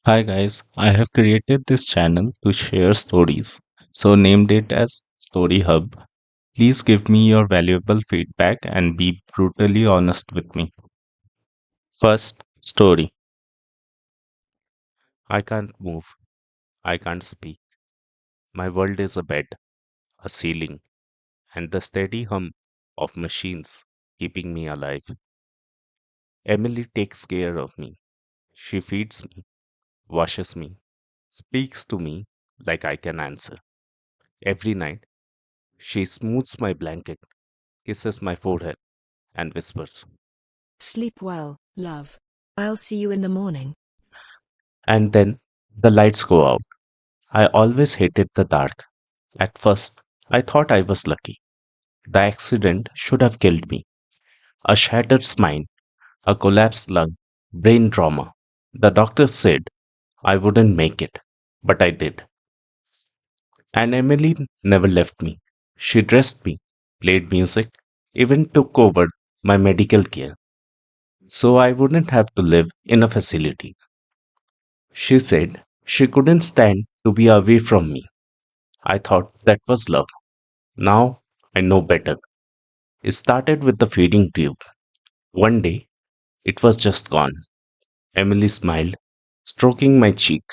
Hi guys, I have created this channel to share stories, so named it as Story Hub. Please give me your valuable feedback and be brutally honest with me. First, story. I can't move. I can't speak. My world is a bed, a ceiling, and the steady hum of machines keeping me alive. Emily takes care of me. She feeds me, washes me, speaks to me like I can answer. Every night, she smooths my blanket, kisses my forehead, and whispers. Sleep well, love. I'll see you in the morning. And then the lights go out. I always hated the dark. At first, I thought I was lucky. The accident should have killed me. A shattered spine, a collapsed lung, brain trauma. The doctor said I wouldn't make it, but I did. And Emily never left me. She dressed me, played music, even took over my medical care, so I wouldn't have to live in a facility. She said she couldn't stand to be away from me. I thought that was love. Now I know better. It started with the feeding tube. One day, it was just gone. Emily smiled, stroking my cheek.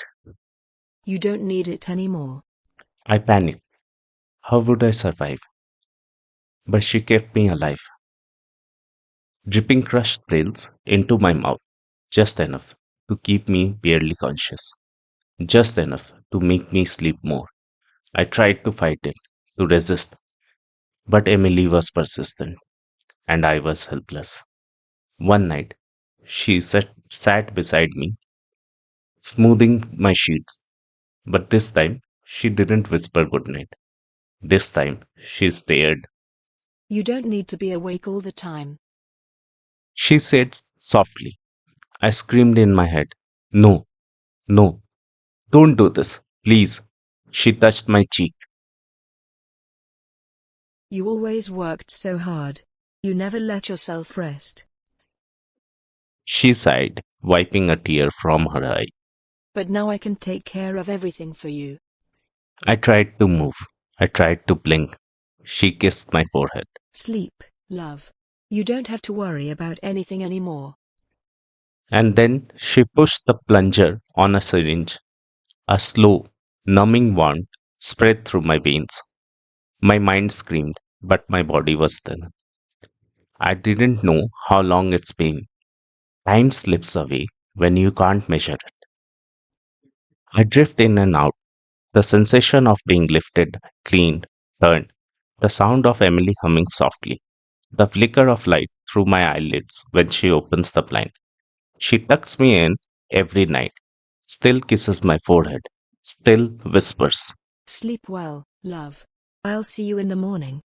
You don't need it anymore. I panicked. How would I survive? But she kept me alive, dripping crushed pills into my mouth, just enough to keep me barely conscious, just enough to make me sleep more. I tried to fight it, to resist, but Emily was persistent, and I was helpless. One night, she sat beside me, smoothing my sheets, but this time she didn't whisper goodnight. This time she stared. You don't need to be awake all the time. She said softly. I screamed in my head, no, no, don't do this, please. She touched my cheek. You always worked so hard. You never let yourself rest. She sighed, wiping a tear from her eye. But now I can take care of everything for you. I tried to move. I tried to blink. She kissed my forehead. Sleep, love. You don't have to worry about anything anymore. And then she pushed the plunger on a syringe. A slow, numbing warmth spread through my veins. My mind screamed, but my body was still. I didn't know how long it's been. Time slips away when you can't measure it. I drift in and out, the sensation of being lifted, cleaned, turned, the sound of Emily humming softly, the flicker of light through my eyelids when she opens the blind. She tucks me in every night, still kisses my forehead, still whispers. Sleep well, love. I'll see you in the morning.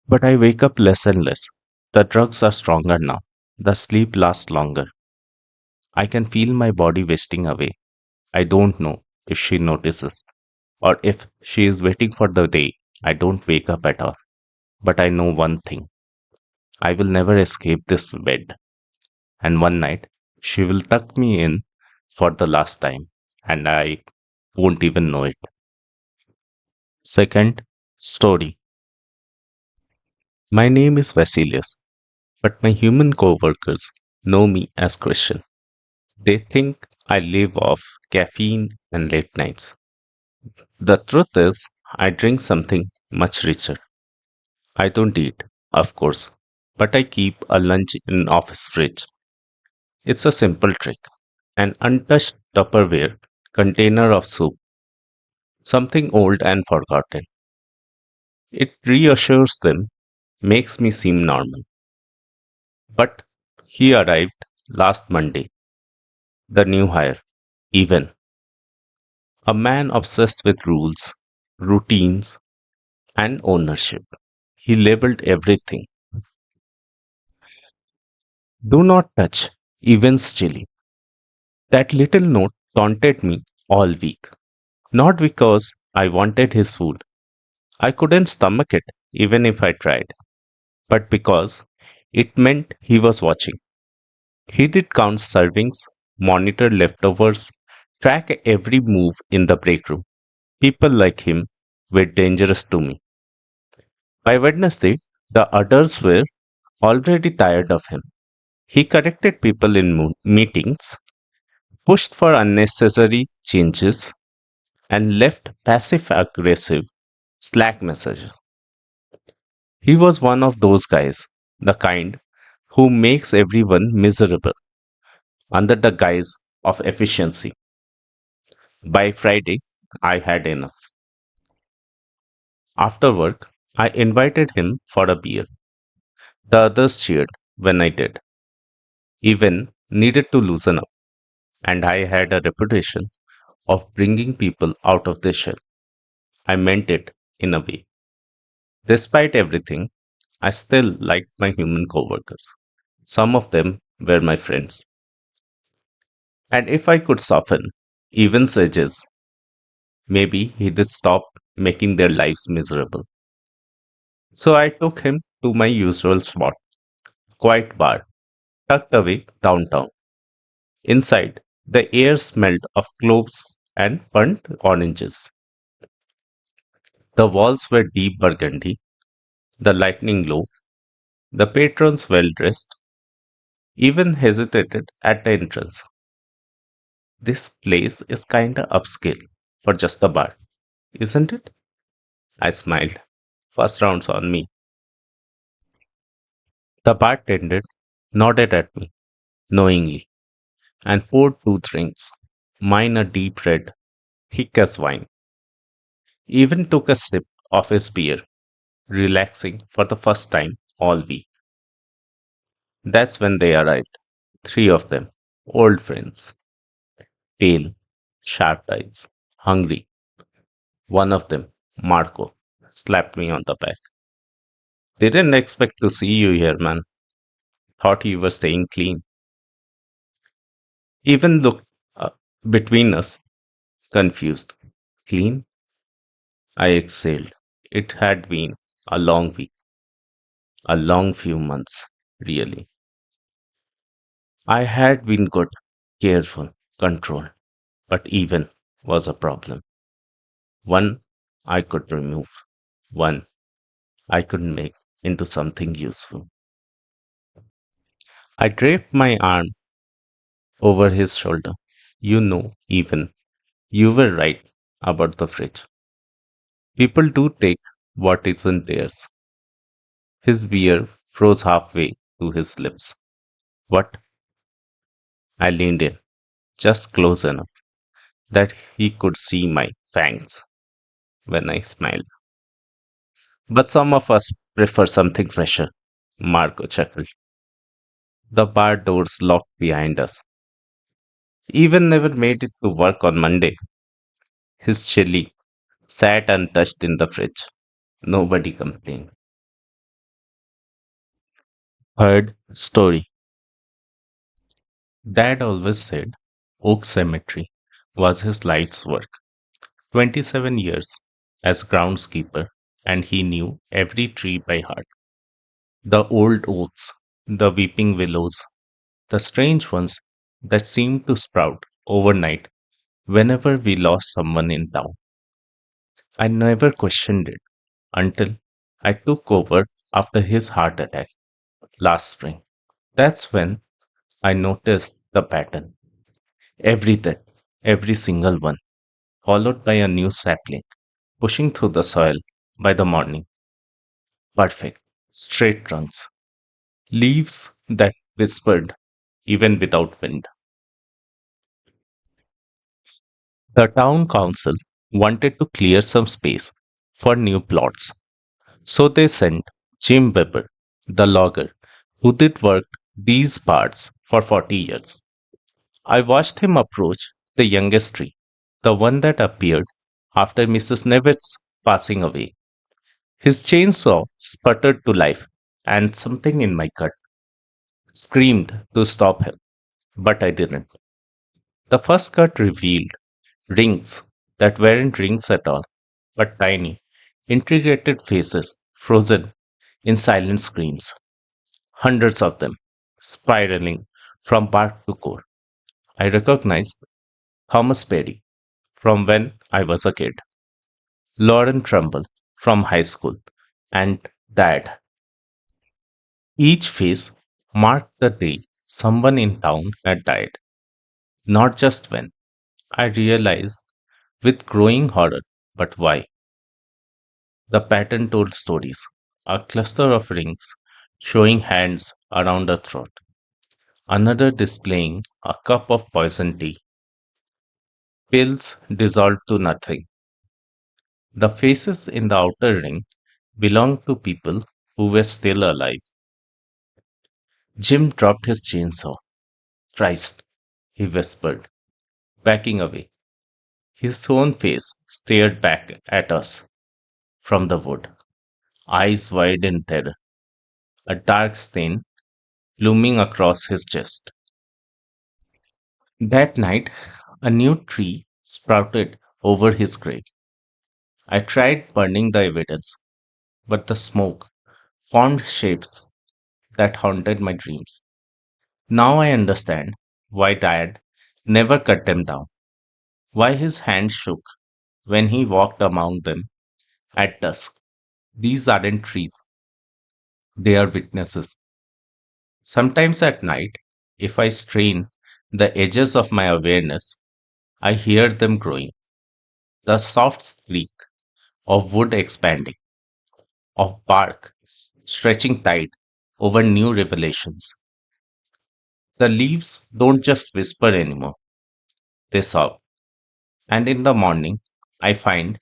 But I wake up less and less. The drugs are stronger now. The sleep lasts longer. I can feel my body wasting away. I don't know if she notices or if she is waiting for the day I don't wake up at all. But I know one thing, I will never escape this bed. And one night, she will tuck me in for the last time, and I won't even know it. Second story. My name is Vasilius, but my human co-workers know me as Christian. They think I live off caffeine and late nights. The truth is, I drink something much richer. I don't eat, of course, but I keep a lunch in office fridge. It's a simple trick. An untouched Tupperware container of soup, something old and forgotten. It reassures them, makes me seem normal. But he arrived last Monday, the new hire, even a man obsessed with rules, routines, and ownership. He labeled everything. Do not touch, Evans chili. That little note taunted me all week. Not because I wanted his food. I couldn't stomach it even if I tried, but because it meant he was watching. He did count servings, monitor leftovers, track every move in the break room. People like him were dangerous to me. By Wednesday, the others were already tired of him. He corrected people in meetings, pushed for unnecessary changes, and left passive aggressive Slack messages. He was one of those guys, the kind who makes everyone miserable under the guise of efficiency. By Friday, I had enough. After work, I invited him for a beer. The others cheered when I did. Even needed to loosen up, and I had a reputation of bringing people out of their shell. I meant it in a way. Despite everything, I still liked my human coworkers. Some of them were my friends. And if I could soften even edges, maybe he did stop making their lives miserable. So I took him to my usual spot, quiet bar, tucked away downtown. Inside, the air smelled of cloves and burnt oranges. The walls were deep burgundy, the lightning low, the patrons well dressed, even hesitated at the entrance. This place is kinda upscale for just a bar, isn't it? I smiled. First round's on me. The bartender nodded at me knowingly and poured two drinks, mine a deep red, thick as wine. Even took a sip of his beer, relaxing for the first time all week. That's when they arrived, three of them, old friends, pale, sharp eyes, hungry. One of them, Marco, slapped me on the back. Didn't expect to see you here, man. Thought you were staying clean. Even looked uh, between us, confused. Clean? I exhaled. It had been a long week, a long few months, really. I had been good, careful, controlled, but even was a problem. One I could remove, one I could make into something useful. I draped my arm over his shoulder. Even you were right about the fridge. People do take what isn't theirs. His beer froze halfway to his lips. What? I leaned in, just close enough that he could see my fangs when I smiled. But some of us prefer something fresher. Marco chuckled. The bar doors locked behind us. Even never made it to work on Monday. His chili sat untouched in the fridge. Nobody complained. Third story. Dad always said Oak Cemetery was his life's work. 27 years as groundskeeper, and he knew every tree by heart. The old oaks, the weeping willows, the strange ones that seemed to sprout overnight whenever we lost someone in town. I never questioned it until I took over after his heart attack last spring. That's when I noticed the pattern. Every death, every single one, followed by a new sapling pushing through the soil by the morning. Perfect, straight trunks, leaves that whispered even without wind. The town council wanted to clear some space for new plots, so they sent Jim Weber, the logger, who did work these parts for 40 years. I watched him approach the youngest tree, the one that appeared after Mrs. Nevitt's passing away. His chainsaw sputtered to life, and something in my gut screamed to stop him, but I didn't. The first cut revealed rings that weren't rings at all, but tiny, intricate faces frozen in silent screams, hundreds of them spiraling from bark to core. I recognized Thomas Perry from when I was a kid, Lauren Trumbull from high school, and Dad. Each face marked the day someone in town had died, not just when. I realized with growing horror, but why? The pattern told stories. A cluster of rings showing hands around a throat, another displaying a cup of poison tea, pills dissolved to nothing. The faces in the outer ring belonged to people who were still alive. Jim dropped his chainsaw. Christ, he whispered, backing away. His own face stared back at us from the wood, eyes wide in terror, a dark stain looming across his chest. That night, a new tree sprouted over his grave. I tried burning the evidence, but the smoke formed shapes that haunted my dreams. Now I understand why Dad never cut them down, why his hand shook when he walked among them at dusk. These aren't trees, they are witnesses. Sometimes at night, if I strain the edges of my awareness, I hear them growing. The soft squeak of wood expanding, of bark stretching tight over new revelations. The leaves don't just whisper anymore, they sob. And in the morning, I find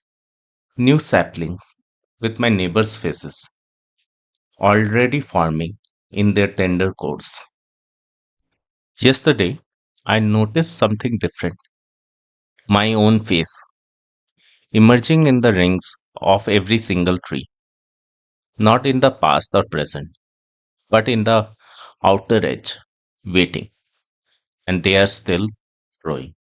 new saplings with my neighbors' faces already forming in their tender coats. Yesterday, I noticed something different. My own face emerging in the rings of every single tree, not in the past or present, but in the outer edge, waiting, and they are still growing.